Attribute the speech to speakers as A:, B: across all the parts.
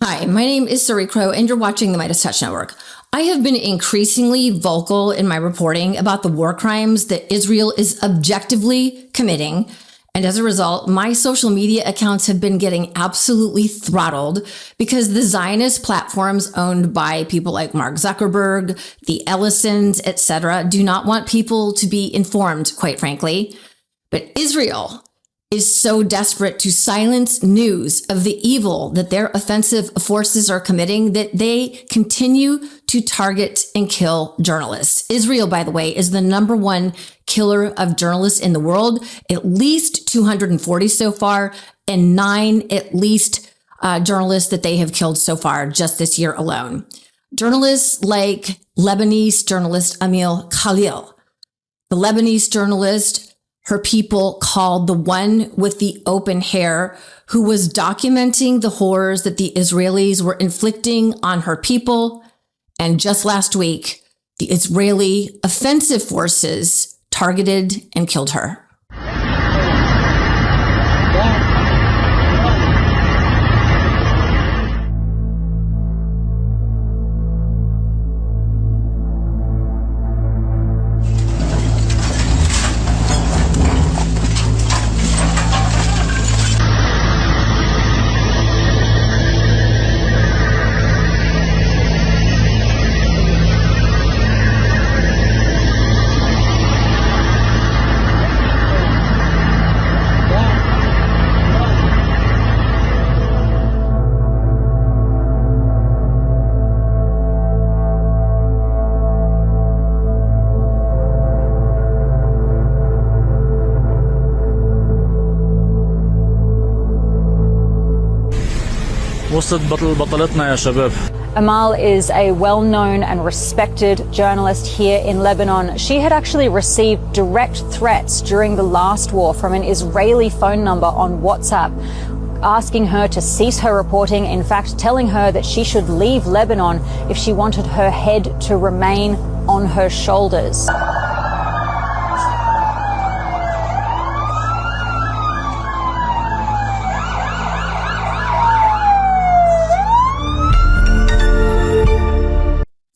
A: Hi, my name is Suri Crowe, and you're watching the Meidas Touch Network. I have been increasingly vocal in my reporting about the war crimes that Israel is objectively committing. And as a result, my social media accounts have been getting absolutely throttled because the Zionist platforms owned by people like Mark Zuckerberg, the Ellisons, etc., do not want people to be informed, quite frankly. But Israel is so desperate to silence news of the evil that their offensive forces are committing that they continue to target and kill journalists. Israel, by the way, is the #1 killer of journalists in the world, at least 240 so far, and 9 at least journalists that they have killed so far just this year alone. Journalists like Lebanese journalist Amal Khalil, the Lebanese journalist her people called the one with the open hair, who was documenting the horrors that the Israelis were inflicting on her people. And just last week, the Israeli offensive forces targeted and killed her.
B: وصلت بطلتنا يا شباب.
C: Amal is a well-known and respected journalist here in Lebanon. She had actually received direct threats during the last war from an Israeli phone number on WhatsApp, asking her to cease her reporting, in fact telling her that she should leave Lebanon if she wanted her head to remain on her shoulders.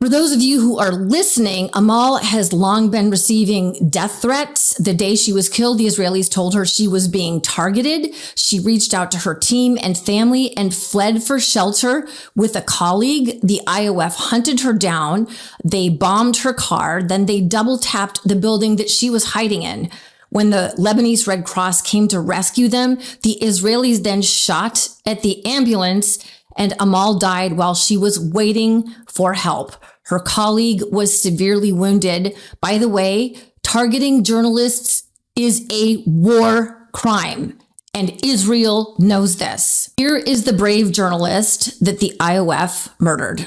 A: For those of you who are listening, Amal has long been receiving death threats. The day she was killed, the Israelis told her she was being targeted. She reached out to her team and family and fled for shelter with a colleague. The IOF hunted her down. They bombed her car. Then they double tapped the building that she was hiding in. When the Lebanese Red Cross came to rescue them, the Israelis then shot at the ambulance, and Amal died while she was waiting for help. Her colleague was severely wounded. By the way, targeting journalists is a war crime, and Israel knows this. Here is the brave journalist that the IOF murdered.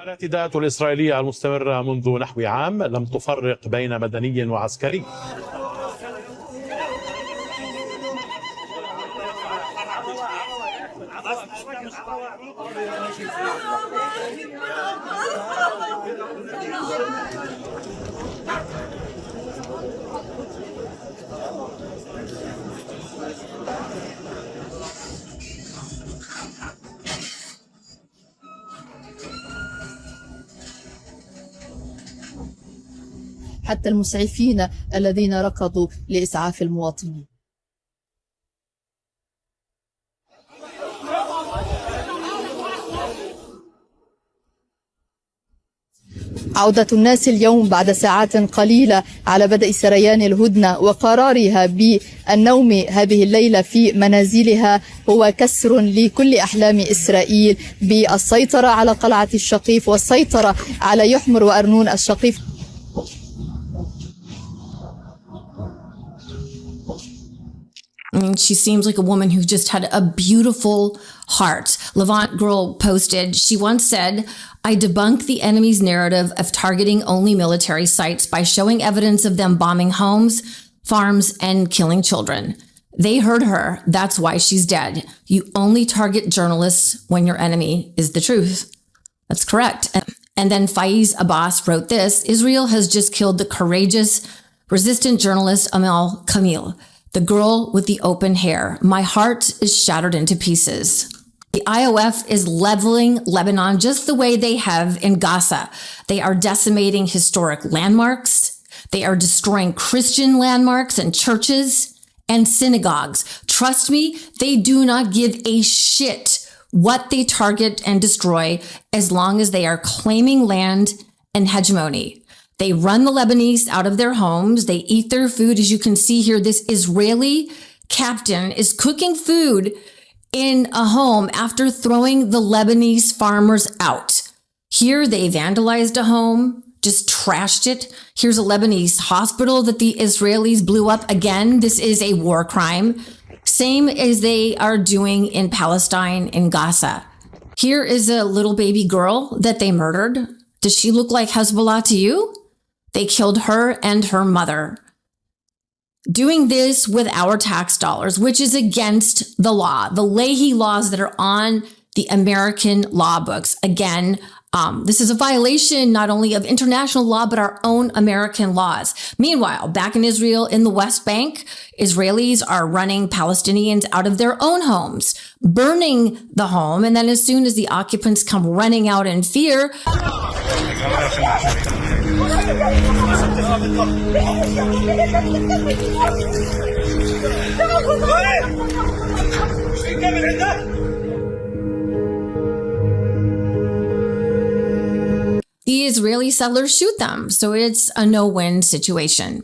D: الاعتداءات الإسرائيلية المستمرة منذ نحو عام لم تفرق بين مدني وعسكري.
E: حتى المسعفين الذين ركضوا لإسعاف المواطنين. عودة الناس اليوم بعد ساعات قليلة على بدء سريان الهدنة وقرارها بالنوم هذه الليلة في منازلها هو كسر لكل أحلام إسرائيل بالسيطرة على قلعة الشقيف والسيطرة على يحمر وأرنون الشقيف.
A: I mean, she seems like a woman who just had a beautiful heart. Levant Girl posted, she once said, I debunk the enemy's narrative of targeting only military sites by showing evidence of them bombing homes, farms, and killing children. They heard her. That's why she's dead. You only target journalists when your enemy is the truth. That's correct. And then Faiz Abbas wrote this, Israel has just killed the courageous, resistant journalist Amal Khalil, the girl with the open hair. My heart is shattered into pieces. The IOF is leveling Lebanon just the way they have in Gaza. They are decimating historic landmarks. They are destroying Christian landmarks and churches and synagogues. Trust me, they do not give a shit what they target and destroy as long as they are claiming land and hegemony. They run the Lebanese out of their homes. They eat their food. As you can see here, this Israeli captain is cooking food in a home after throwing the Lebanese farmers out. Here, they vandalized a home, just trashed it. Here's a Lebanese hospital that the Israelis blew up. Again, this is a war crime, same as they are doing in Palestine, in Gaza. Here is a little baby girl that they murdered. Does she look like Hezbollah to you? They killed her and her mother. Doing this with our tax dollars, which is against the law, the Leahy laws that are on the American law books. Again, this is a violation not only of international law, but our own American laws. Meanwhile, back in Israel, in the West Bank, Israelis are running Palestinians out of their own homes, burning the home. And then as soon as the occupants come running out in fear, the Israeli settlers shoot them. So it's a no-win situation.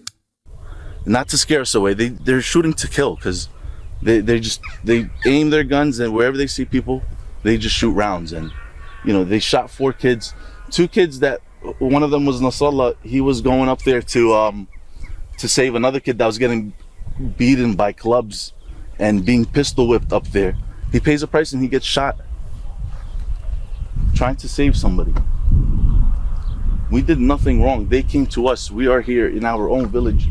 F: Not to scare us away. They're shooting to kill because they aim their guns and wherever they see people, they just shoot rounds. And, you know, they shot 4 kids, 2 kids that one of them was Nasrallah. He was going up there to save another kid that was getting beaten by clubs and being pistol whipped up there. He pays a price and he gets shot trying to save somebody. We did nothing wrong. They came to us. We are here in our own village,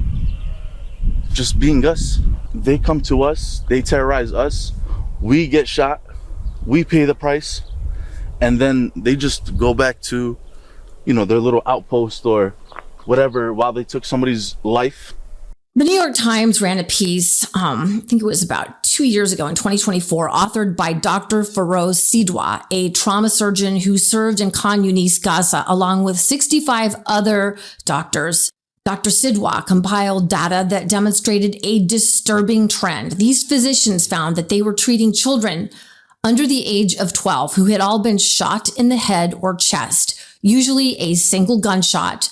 F: just being us. They come to us, they terrorize us, we get shot, we pay the price, and then they just go back to, you know, their little outpost or whatever while they took somebody's life.
A: The New York Times ran a piece, I think it was about 2 years ago in 2024, authored by Dr. Feroz Sidwa, a trauma surgeon who served in Khan Yunis, Gaza, along with 65 other doctors. Dr. Sidwa compiled data that demonstrated a disturbing trend. These physicians found that they were treating children under the age of 12 who had all been shot in the head or chest, usually a single gunshot.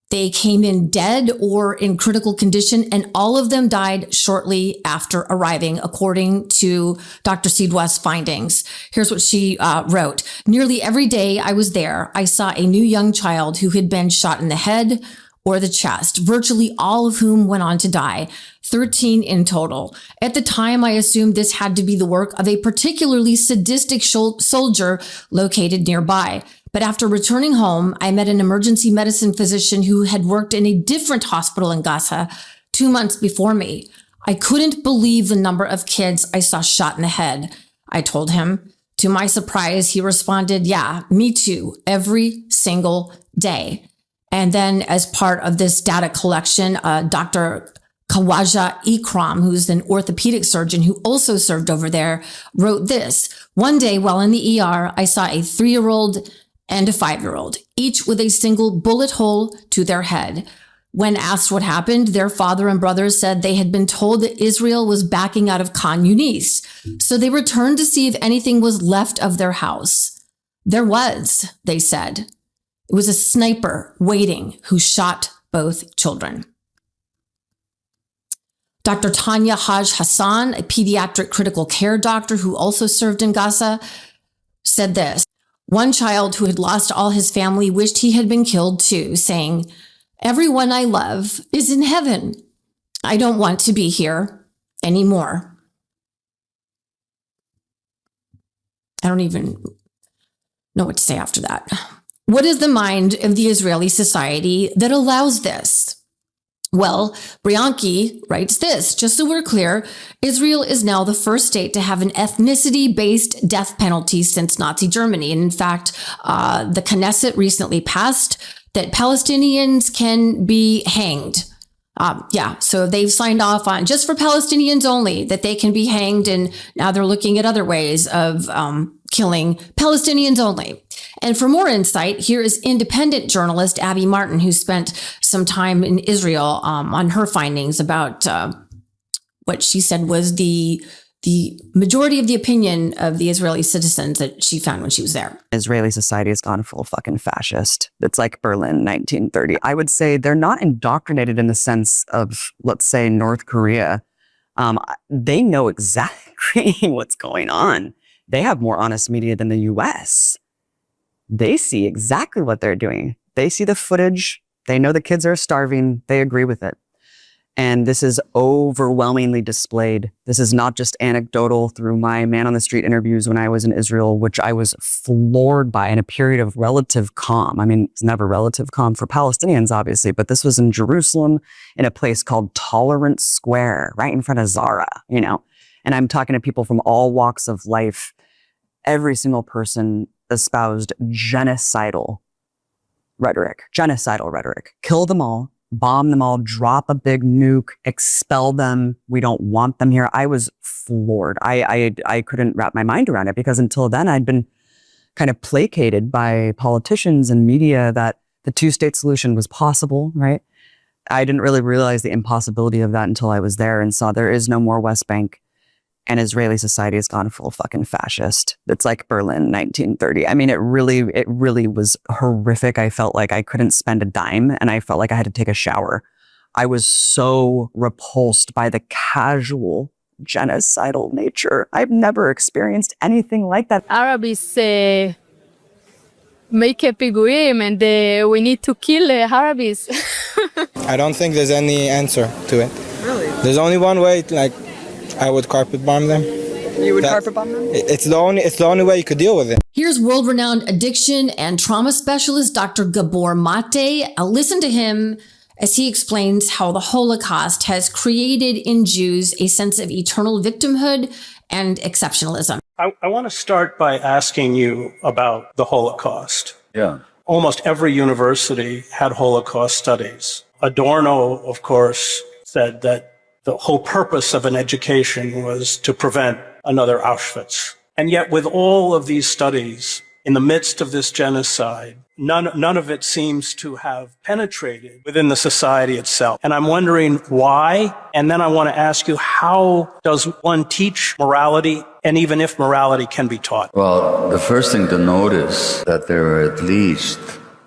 A: They came in dead or in critical condition, and all of them died shortly after arriving, according to Dr. Sidwa's findings. Here's what she wrote. Nearly every day I was there, I saw a new young child who had been shot in the head or the chest, virtually all of whom went on to die, 13 in total. At the time, I assumed this had to be the work of a particularly sadistic soldier located nearby. But after returning home, I met an emergency medicine physician who had worked in a different hospital in Gaza 2 months before me. I couldn't believe the number of kids I saw shot in the head, I told him. To my surprise, he responded, yeah, me too, every single day. And then as part of this data collection, Dr. Khawaja Ikram, who's an orthopedic surgeon who also served over there, wrote this. One day while in the ER, I saw a 3-year-old and a 5-year-old, each with a single bullet hole to their head. When asked what happened, their father and brothers said they had been told that Israel was backing out of Khan Yunis. So they returned to see if anything was left of their house. There was, they said. It was a sniper waiting who shot both children. Dr. Tanya Haj Hassan, a pediatric critical care doctor who also served in Gaza, said this. One child who had lost all his family wished he had been killed too, saying, everyone I love is in heaven. I don't want to be here. anymore. I don't even know what to say after that. What is the mind of the Israeli society that allows this? Well, Brianki writes this, just so we're clear, Israel is now the first state to have an ethnicity-based death penalty since Nazi Germany. And in fact, the Knesset recently passed that Palestinians can be hanged. So they've signed off on, just for Palestinians only, that they can be hanged. And now they're looking at other ways of killing Palestinians only. And for more insight, here is independent journalist Abby Martin, who spent some time in Israel on her findings about what she said was the majority of the opinion of the Israeli citizens that she found when she was there.
G: Israeli society has gone full fucking fascist. It's like Berlin, 1930. I would say they're not indoctrinated in the sense of, let's say, North Korea. They know exactly what's going on. They have more honest media than the US. They see exactly what they're doing. They see the footage. They know the kids are starving. They agree with it. And this is overwhelmingly displayed. This is not just anecdotal through my man on the street interviews when I was in Israel, which I was floored by in a period of relative calm. I mean, it's never relative calm for Palestinians, obviously, but this was in Jerusalem in a place called Tolerance Square, right in front of Zara, you know. And I'm talking to people from all walks of life. Every single person espoused genocidal rhetoric. Kill them all, bomb them all, drop a big nuke, expel them. We don't want them here. I was floored. I couldn't wrap my mind around it because until then I'd been kind of placated by politicians and media that the two-state solution was possible, right? I didn't really realize the impossibility of that until I was there and saw there is no more West Bank. And Israeli society has gone full fucking fascist. It's like Berlin, 1930. I mean, it really was horrific. I felt like I couldn't spend a dime and I felt like I had to take a shower. I was so repulsed by the casual genocidal nature. I've never experienced anything like that.
H: Arabs make a piguim and we need to kill Arabs.
I: I don't think there's any answer to it.
H: Really?
I: There's only one way, like, I would carpet bomb them.
G: You would carpet bomb them?
I: It's the only way you could deal with it.
A: Here's world-renowned addiction and trauma specialist Dr. Gabor Mate. I'll listen to him as he explains how the Holocaust has created in Jews a sense of eternal victimhood and exceptionalism.
J: I want to start by asking you about the Holocaust.
K: Yeah.
J: Almost every university had Holocaust studies. Adorno, of course, said that the whole purpose of an education was to prevent another Auschwitz. And yet with all of these studies, in the midst of this genocide, none of it seems to have penetrated within the society itself. And I'm wondering why. And then I want to ask you, how does one teach morality, and even if morality can be taught?
K: Well, the first thing to notice that there are at least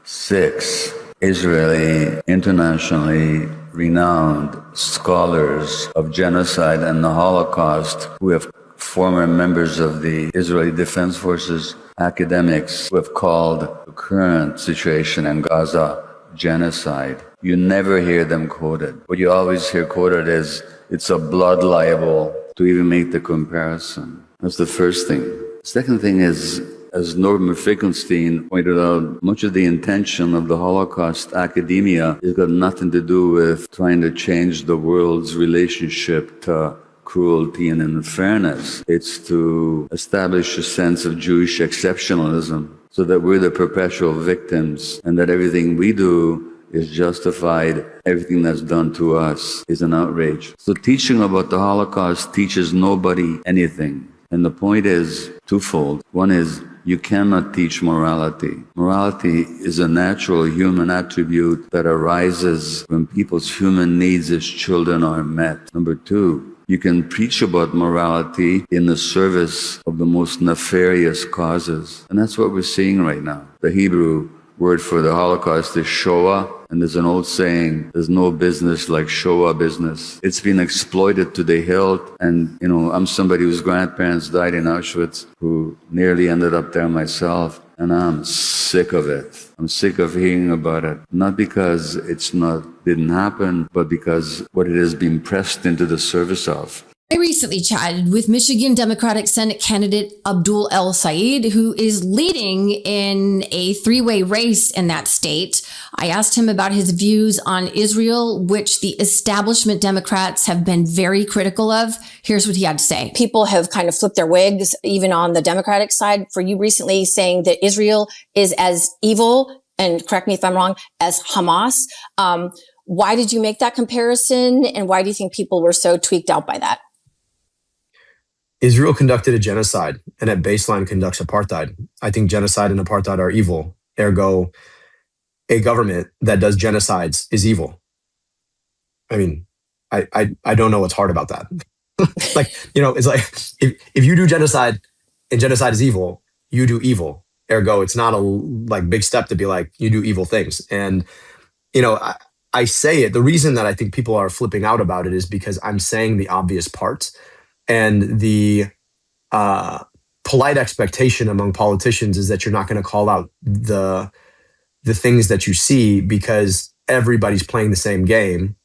K: 6 Israeli, internationally renowned scholars of genocide and the Holocaust who have former members of the Israeli Defense Forces, academics who have called the current situation in Gaza genocide. You never hear them quoted. What you always hear quoted is, it's a blood libel to even make the comparison. That's the first thing. Second thing is, as Norman Finkelstein pointed out, much of the intention of the Holocaust academia has got nothing to do with trying to change the world's relationship to cruelty and unfairness. It's to establish a sense of Jewish exceptionalism so that we're the perpetual victims and that everything we do is justified, everything that's done to us is an outrage. So teaching about the Holocaust teaches nobody anything. And the point is twofold. One is, you cannot teach morality. Morality is a natural human attribute that arises when people's human needs as children are met. Number 2, you can preach about morality in the service of the most nefarious causes. And that's what we're seeing right now. The Hebrew word for the Holocaust is Shoah. And there's an old saying, there's no business like Shoah business. It's been exploited to the hilt. And, you know, I'm somebody whose grandparents died in Auschwitz, who nearly ended up there myself. And I'm sick of it. I'm sick of hearing about it. Not because didn't happen, but because what it has been pressed into the service of.
A: I recently chatted with Michigan Democratic Senate candidate Abdul El Sayed, who is leading in a three-way race in that state. I asked him about his views on Israel, which the establishment Democrats have been very critical of. Here's what he had to say.
L: People have kind of flipped their wigs, even on the Democratic side, for you recently saying that Israel is as evil, and correct me if I'm wrong, as Hamas. Why did you make that comparison? And why do you think people were so tweaked out by that?
M: Israel conducted a genocide and at baseline conducts apartheid. I think genocide and apartheid are evil. Ergo, a government that does genocides is evil. I mean, I don't know what's hard about that. Like, you know, it's like if you do genocide and genocide is evil, you do evil. Ergo, it's not a like big step to be like, you do evil things. And, you know, I say it, the reason that I think people are flipping out about it is because I'm saying the obvious parts. And the polite expectation among politicians is that you're not going to call out the things that you see because everybody's playing the same game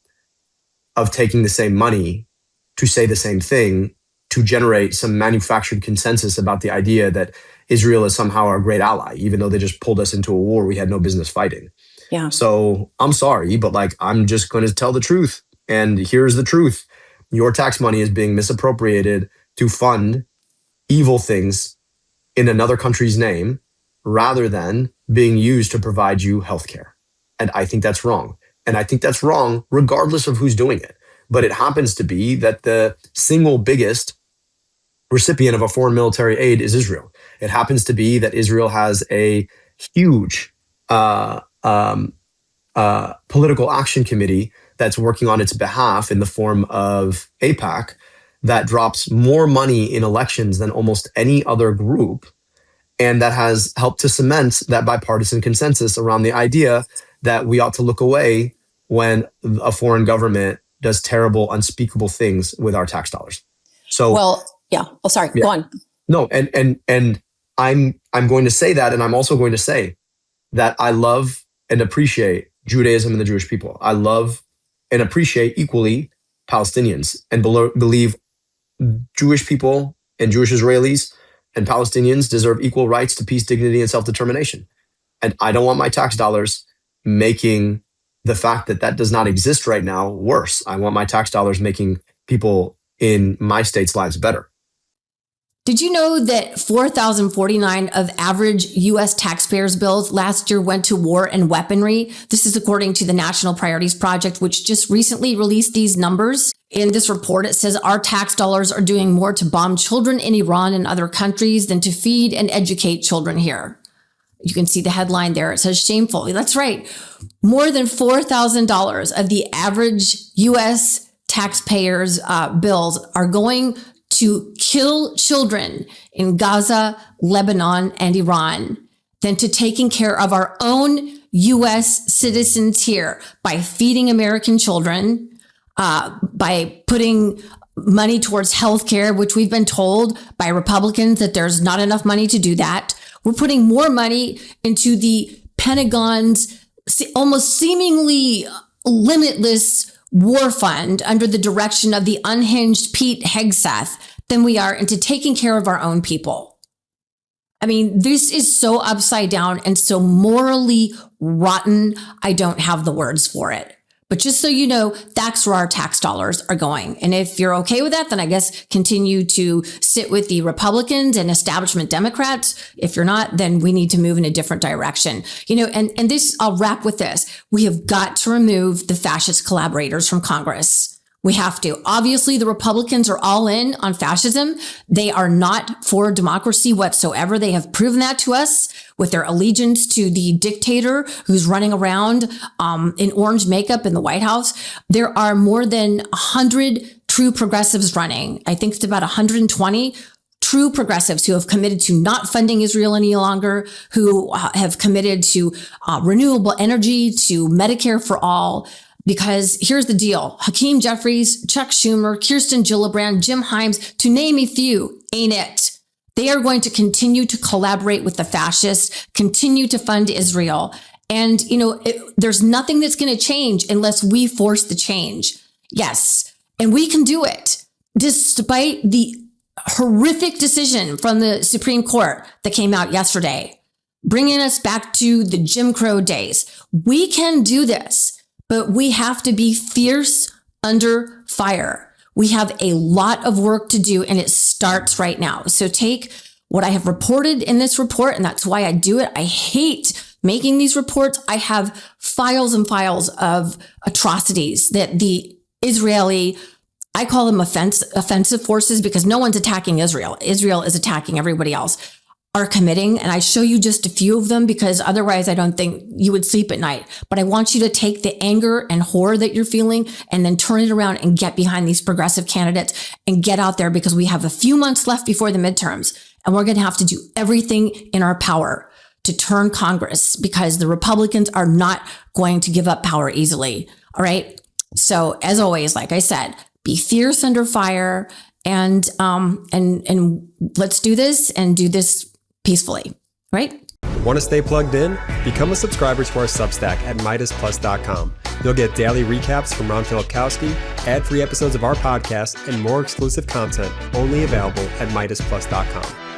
M: of taking the same money to say the same thing to generate some manufactured consensus about the idea that Israel is somehow our great ally, even though they just pulled us into a war we had no business fighting.
L: Yeah.
M: So I'm sorry, but like, I'm just going to tell the truth. And here's the truth. Your tax money is being misappropriated to fund evil things in another country's name rather than being used to provide you healthcare. And I think that's wrong. And I think that's wrong regardless of who's doing it. But it happens to be that the single biggest recipient of a foreign military aid is Israel. It happens to be that Israel has a huge political action committee that's working on its behalf in the form of AIPAC that drops more money in elections than almost any other group. And that has helped to cement that bipartisan consensus around the idea that we ought to look away when a foreign government does terrible, unspeakable things with our tax dollars. So,
L: well, yeah. Oh, sorry.
M: Yeah.
L: Go on.
M: No, and I'm going to say that, and I'm also going to say that I love and appreciate Judaism and the Jewish people. I love and appreciate equally Palestinians and believe Jewish people and Jewish Israelis and Palestinians deserve equal rights to peace, dignity, and self-determination. And I don't want my tax dollars making the fact that that does not exist right now worse. I want my tax dollars making people in my state's lives better.
A: Did you know that 4,049 of average U.S. taxpayers' bills last year went to war and weaponry? This is according to the National Priorities Project, which just recently released these numbers. In this report, it says our tax dollars are doing more to bomb children in Iran and other countries than to feed and educate children here. You can see the headline there. It says shameful. That's right. More than $4,000 of the average U.S. taxpayers' bills are going to kill children in Gaza, Lebanon, and Iran than to taking care of our own U.S. citizens here by feeding American children, by putting money towards healthcare, which we've been told by Republicans that there's not enough money to do that. We're putting more money into the Pentagon's almost seemingly limitless war fund under the direction of the unhinged Pete Hegseth than we are into taking care of our own people. I mean, this is so upside down and so morally rotten. I don't have the words for it. But just so you know, that's where our tax dollars are going. And if you're okay with that, then I guess continue to sit with the Republicans and establishment Democrats. If you're not, then we need to move in a different direction. You know, and this, I'll wrap with this. We have got to remove the fascist collaborators from Congress. We have to. Obviously, the Republicans are all in on fascism. They are not for democracy whatsoever. They have proven that to us with their allegiance to the dictator who's running around in orange makeup in the White House. There are more than 100 true progressives running. I think it's about 120 true progressives who have committed to not funding Israel any longer, who have committed to renewable energy, to Medicare for all. Because here's the deal. Hakeem Jeffries, Chuck Schumer, Kirsten Gillibrand, Jim Himes, to name a few, ain't it? They are going to continue to collaborate with the fascists, continue to fund Israel. And, you know, there's nothing that's going to change unless we force the change. Yes. And we can do it. despite the horrific decision from the Supreme Court that came out yesterday, bringing us back to the Jim Crow days. We can do this, but we have to be fierce under fire. We have a lot of work to do, and it starts right now. So take what I have reported in this report, and that's why I do it. I hate making these reports. I have files and files of atrocities that the Israeli, I call them offensive forces, because no one's attacking Israel. Israel is attacking everybody else, are committing. And I show you just a few of them because otherwise I don't think you would sleep at night. But I want you to take the anger and horror that you're feeling and then turn it around and get behind these progressive candidates and get out there, because we have a few months left before the midterms. And we're going to have to do everything in our power to turn Congress, because the Republicans are not going to give up power easily. All right. So as always, like I said, be fierce under fire, and let's do this and do this peacefully. Right.
N: Want to stay plugged in? Become a subscriber to our Substack at MeidasPlus.com. You'll get daily recaps from Ron Filipkowski, ad-free episodes of our podcast, and more exclusive content only available at MeidasPlus.com.